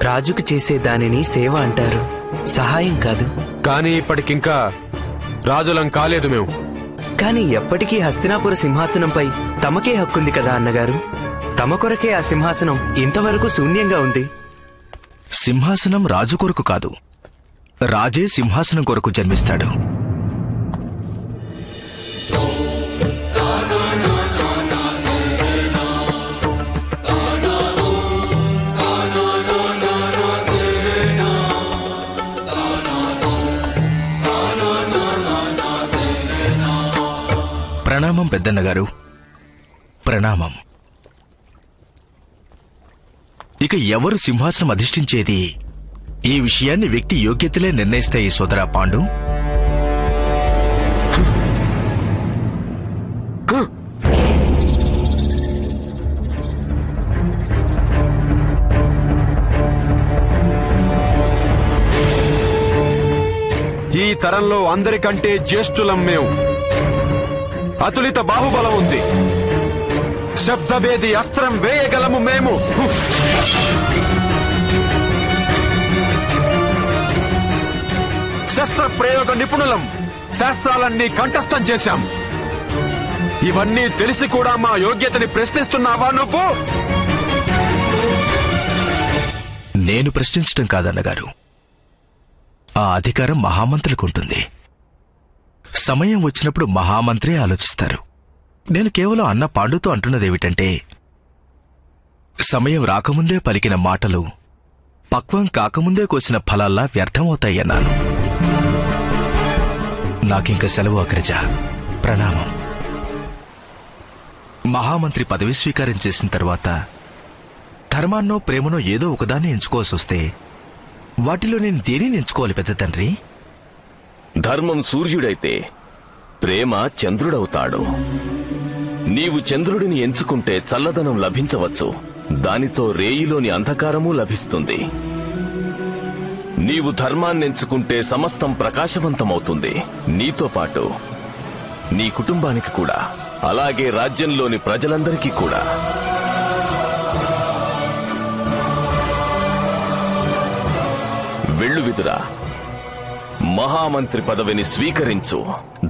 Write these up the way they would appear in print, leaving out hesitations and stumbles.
రాజుకు చేసే దానిని సేవ అంటారు, సహాయం కాదు. కానీ ఇప్పటికింకా రాజులం కాలేదు మేము. కానీ ఎప్పటికీ హస్తినాపుర సింహాసనంపై తమకే హక్కుంది కదా అన్నగారు. తమ కొరకే ఆ సింహాసనం ఇంతవరకు శూన్యంగా ఉంది. సింహాసనం రాజు కొరకు కాదు, రాజే సింహాసనం కొరకు జన్మిస్తాడు. ప్రణామం పెద్దన్నగారు, ప్రణామం. ఇక ఎవరు సింహాసనం అధిష్ఠించేది, ఈ విషయాన్ని వ్యక్తి యోగ్యతలే నిర్ణయిస్తాయి సోదరా పాండు. ఈ తరంలో అందరికంటే జ్యేష్ఠులం మేము. అతులిత బాహుబలం ఉంది. శబ్దవేది అస్త్రం వేయగలము మేము. శస్త్ర ప్రయోగ నిపుణులం. శాస్త్రాలన్నీ కంఠస్థం చేశాం. ఇవన్నీ తెలిసి కూడా మా యోగ్యతని ప్రశ్నిస్తున్నావా నువ్వు? నేను ప్రశ్నించటం కాదన్నగారు, ఆ అధికారం మహామంత్రులకుంటుంది. సమయం వచ్చినప్పుడు మహామంత్రే ఆలోచిస్తారు. నేను కేవలం అన్న పాండుతో అంటున్నదేమిటంటే, సమయం రాకముందే పలికిన మాటలు పక్వం కాకముందే కోసిన ఫలాల్లా వ్యర్థమవుతాయన్నాను. నాకింక సెలవు అగ్రజ. ప్రణామం. మహామంత్రి పదవి స్వీకారం చేసిన తర్వాత ధర్మాన్నో ప్రేమనో ఏదో ఒకదాన్ని ఎంచుకోవాల్సి వస్తే వాటిలో నేను దేనిని ఎంచుకోవాలి పెద్ద తండ్రి? ధర్మం సూర్యుడైతే ప్రేమ చంద్రుడవుతాడు. నీవు చంద్రుడిని ఎంచుకుంటే చల్లదనం లభించవచ్చు, దానితో రేయిలోని అంధకారమూ లభిస్తుంది. నీవు ధర్మాన్నెంచుకుంటే సమస్తం ప్రకాశవంతమవుతుంది, నీతో పాటు నీ కుటుంబానికి కూడా, అలాగే రాజ్యంలోని ప్రజలందరికీ కూడా. వెళ్ళు విదురా, మహామంత్రి పదవిని స్వీకరించు.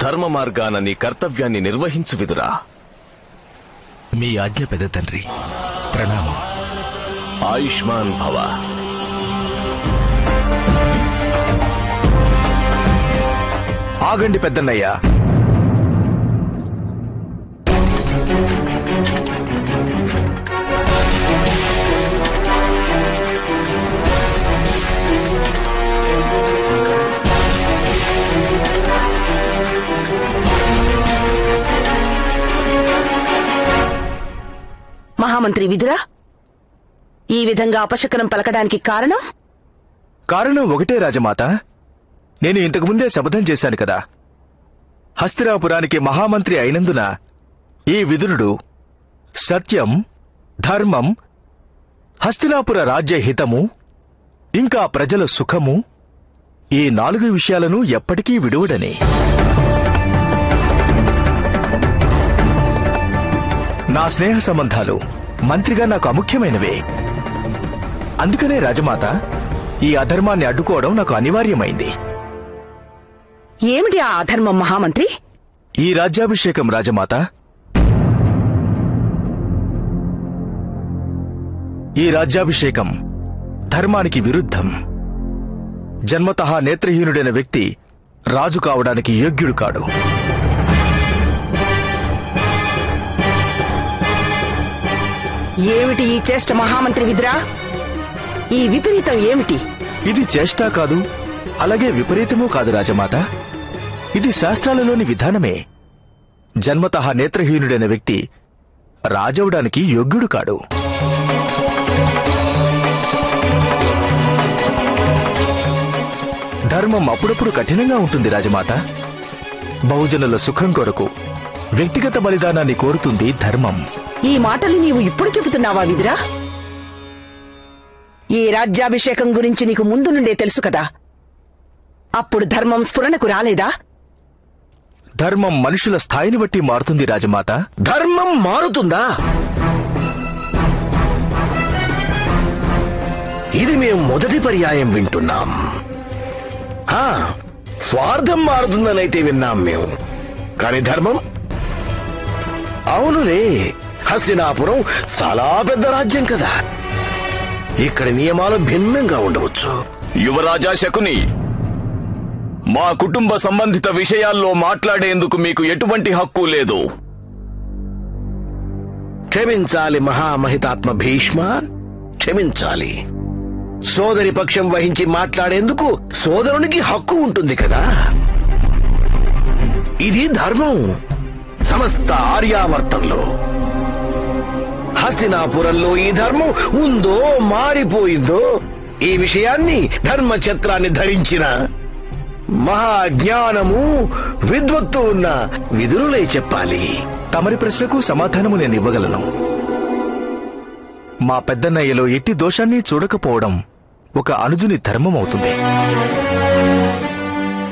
ధర్మ మార్గాన నీ కర్తవ్యాన్ని నిర్వహించు విదురా. మీ ఆజ్ఞ పెద్ద తండ్రి. ప్రణామం. ఆయుష్మాన్ భవ. ఆగండి పెద్దన్నయ్య. మహామంత్రి విదురా, ఈ విధంగా అపశకనం పలకడానికి కారణం ఒకటే రాజమాత. నేను ఇంతకుముందే శపథం చేశాను కదా, హస్తినాపురానికి మహామంత్రి అయినందున ఈ విదురుడు సత్యం, ధర్మం, హస్తినాపుర రాజ్య హితము, ఇంకా ప్రజల సుఖము, ఈ 4 విషయాలను ఎప్పటికీ విడువడని. నా స్నేహ సంబంధాలు మంత్రిగా నాకు అముఖ్యమైనవే. అందుకనే రాజమాత, ఈ అధర్మాన్ని అడ్డుకోవడం నాకు అనివార్యమైంది. ఏమిటి ఆ అధర్మం మహామంత్రి? ఈ రాజ్యాభిషేకం రాజమాత. ఈ రాజ్యాభిషేకం ధర్మానికి విరుద్ధం. జన్మతః నేత్రహీనుడైన వ్యక్తి రాజు కావడానికి యోగ్యుడు కాడు. ఏమిటి ఈ చేష్ట మహామంత్రి విదురా? ఈ విపరీతం ఏమిటి? ఇది చేష్టా కాదు, అలాగే విపరీతమూ కాదు రాజమాత. ఇది శాస్త్రాలలోని విధానమే. జన్మతః నేత్రహీనుడైన వ్యక్తి రాజవడానికి యోగ్యుడు కాడు. ధర్మం అప్పుడప్పుడు కఠినంగా ఉంటుంది రాజమాత. బహుజనుల సుఖం కొరకు వ్యక్తిగత బలిదానాన్ని కోరుతుంది ధర్మం. ఈ మాటలు నీవు ఇప్పుడు చెబుతున్నావా విదురా? ఈ రాజ్యాభిషేకం గురించి నీకు ముందు నుండే తెలుసు కదా. అప్పుడు ధర్మం స్ఫురణకు రాలేదా? ధర్మం మనుషుల స్థాయిని బట్టి మారుతుంది రాజమాత. ధర్మం మారుతుందా? ఇది మేము మొదటి పర్యాయం వింటున్నాం. స్వార్థం మారుతుందనైతే విన్నాం మేము, కాని ధర్మం? అవునులే, హస్తినాపురం చాలా పెద్ద రాజ్యం కదా, ఇక్కడ నియమాలు భిన్నంగా ఉండవచ్చు. యువరాజా శకుని, మా కుటుంబ సంబంధిత విషయాల్లో మాట్లాడేందుకు మీకు ఎటువంటి హక్కు లేదు. క్షమించాలి మహామహితాత్మ భీష్మ, క్షమించాలి. సోదరి పక్షం వహించి మాట్లాడేందుకు సోదరునికి హక్కు ఉంటుంది కదా. ఇది ధర్మం సమస్త ఆర్యావర్తంలో. హస్తినాపురంలో ఈ ధర్మం ఉందో మారిపోయిందో, ఈ విషయాన్ని ధర్మఛత్రాన్ని ధరించిన మహాజ్ఞానము విద్వత్తు ఉన్న విదురులే చెప్పాలి. తమరి ప్రశ్నకు సమాధానము నేను ఇవ్వగలను. మా పెద్దన్నయ్యలో ఎట్టి దోషాన్ని చూడకపోవడం ఒక అనుజుని ధర్మం అవుతుంది.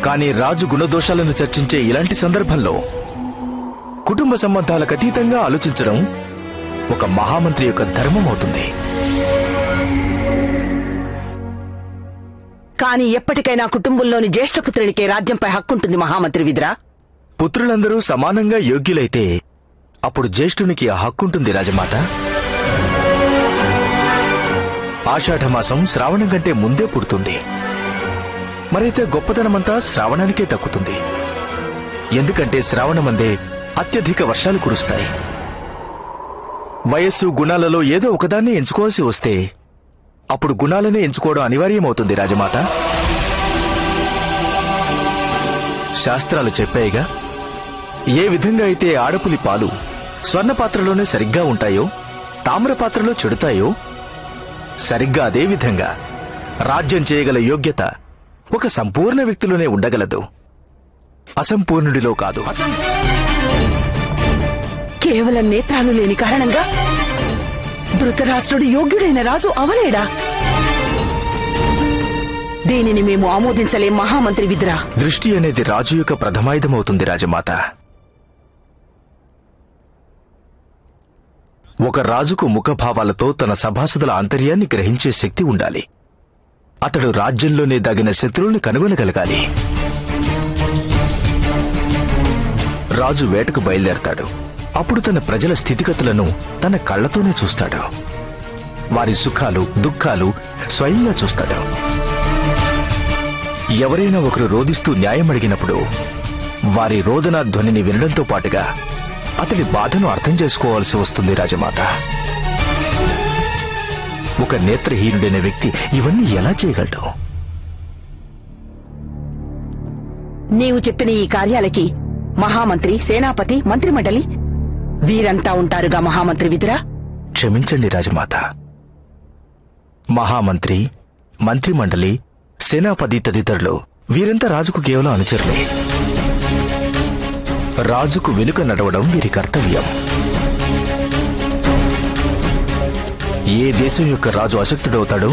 కాని రాజు గుణదోషాలను చర్చించే ఇలాంటి సందర్భంలో కుటుంబ సంబంధాలకు అతీతంగా ఆలోచించడం ఒక మహామంత్రి యొక్క ధర్మం అవుతుంది. కాని ఎప్పటికైనా కుటుంబంలోని జ్యేష్ఠపుత్రుడికే రాజ్యంపై హక్కుంటుంది మహామంత్రి విదురా. పుత్రులందరూ సమానంగా యోగ్యులైతే అప్పుడు జ్యేష్ఠునికి ఆ హక్కుంటుంది రాజమాత. ఆషాఢమాసం శ్రావణం కంటే ముందే పుడుతుంది. మరైతే గొప్పతనమంతా శ్రావణానికే దక్కుతుంది. ఎందుకంటే శ్రావణమందే అత్యధిక వర్షాలు కురుస్తాయి. వయస్సు గుణాలలో ఏదో ఒకదాన్ని ఎంచుకోవాల్సి వస్తే అప్పుడు గుణాలనే ఎంచుకోవడం అనివార్యమవుతుంది రాజమాత. శాస్త్రాలు చెప్పాయిగా, ఏ విధంగా అయితే ఆడపులి పాలు స్వర్ణ పాత్రలోనే సరిగ్గా ఉంటాయో తామ్ర పాత్రలో చెడుతాయో, సరిగ్గా అదే విధంగా రాజ్యం చేయగల యోగ్యత ఒక సంపూర్ణ వ్యక్తిలోనే ఉండగలదు, అసంపూర్ణుడిలో కాదు. కేవలం నేత్రాలు లేని కారణంగా ధృతరాష్ట్రుడు యోగ్యుడైన రాజు అవలేడా? దీనిని మేము ఆమోదించలేం మహామంత్రి విదురా. దృష్టి అనేది రాజు యొక్క ప్రథమాయుధమవుతుంది రాజమాత. ఒక రాజుకు ముఖభావాలతో తన సభాసదుల ఆంతర్యాన్ని గ్రహించే శక్తి ఉండాలి. అతడు రాజ్యంలోనే దాగిన శత్రువుల్ని కనుగొనగలగాలి. రాజు వేటకు బయలుదేరతాడు. అప్పుడు తన ప్రజల స్థితిగతులను తన కళ్లతోనే చూస్తాడు. వారి సుఖాలు దుఃఖాలు స్వయంగా చూస్తాడు. ఎవరైనా ఒకరు రోదిస్తూ న్యాయం అడిగినప్పుడు వారి రోదనా ధ్వనిని వినడంతో పాటుగా అతడి బాధను అర్థం చేసుకోవాల్సి వస్తుంది రాజమాత. ఒక నేత్రహీనుడైన వ్యక్తి ఇవన్నీ ఎలా చేయగలడు? నీవు చెప్పిన ఈ కార్యాలకి మహామంత్రి, సేనాపతి, మంత్రిమండలి వీరంతా ఉంటారుగా మహామంత్రి విదురా. క్షమించండి రాజమాత. మహామంత్రి, మంత్రిమండలి, సేనాపతి తదితరులు వీరంతా రాజుకు కేవలం అనుచరులే. రాజుకు వెనుక నడవడం వీరి కర్తవ్యం. ఏ దేశం యొక్క రాజు అశక్తుడవుతాడో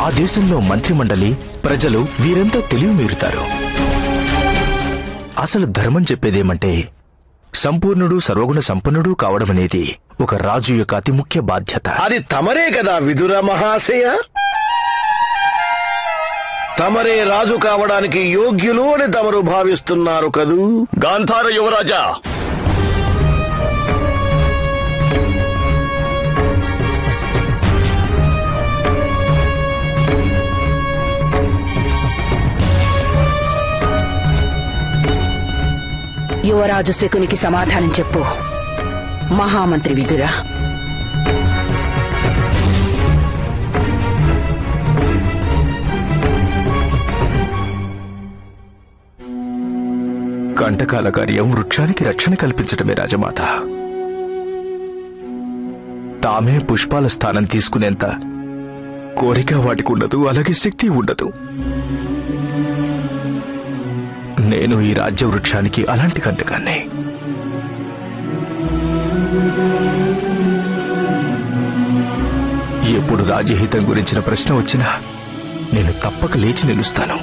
ఆ దేశంలో మంత్రిమండలి, ప్రజలు వీరంతా తెలివి మీరుతారు. అసలు ధర్మం చెప్పేదేమంటే సంపూర్ణుడు సర్వగుణ సంపన్నుడు కావడమనేది ఒక రాజు యొక్క అతి ముఖ్య బాధ్యత. అది తమరే కదా విదుర మహాశయ. తమరే రాజు కావడానికి యోగ్యులు అని తమరు భావిస్తున్నారు కదూ? గాంధార యువరాజా, యువరాజు శకునికి సమాధానం చెప్పు మహామంత్రి విదురా. కంటకాల కార్యం వృక్షానికి రక్షణ కల్పించడమే రాజమాత. తామే పుష్పాల స్థానం తీసుకునేంత కోరిక వాటికి ఉండదు, అలాగే శక్తి ఉండదు. నేను ఈ రాజ్య వృక్షానికి అలాంటి కంటకాన్నే. ఎప్పుడు రాజ్యహితం గురించిన ప్రశ్న వచ్చినా నేను తప్పక లేచి నిలుస్తాను.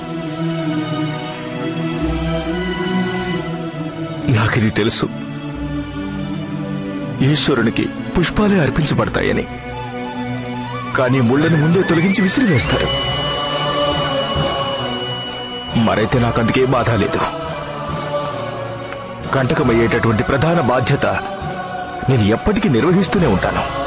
నాకిది తెలుసు, ఈశ్వరునికి పుష్పాలే అర్పించబడతాయని. కానీ ముళ్ళని ముందే తొలగించి విసిరివేస్తారు. మరైతే నాకు అందుకే బాధ లేదు. కంటకమయ్యేటటువంటి ప్రధాన బాధ్యత నేను ఎప్పటికీ నిర్వహిస్తూనే ఉంటాను.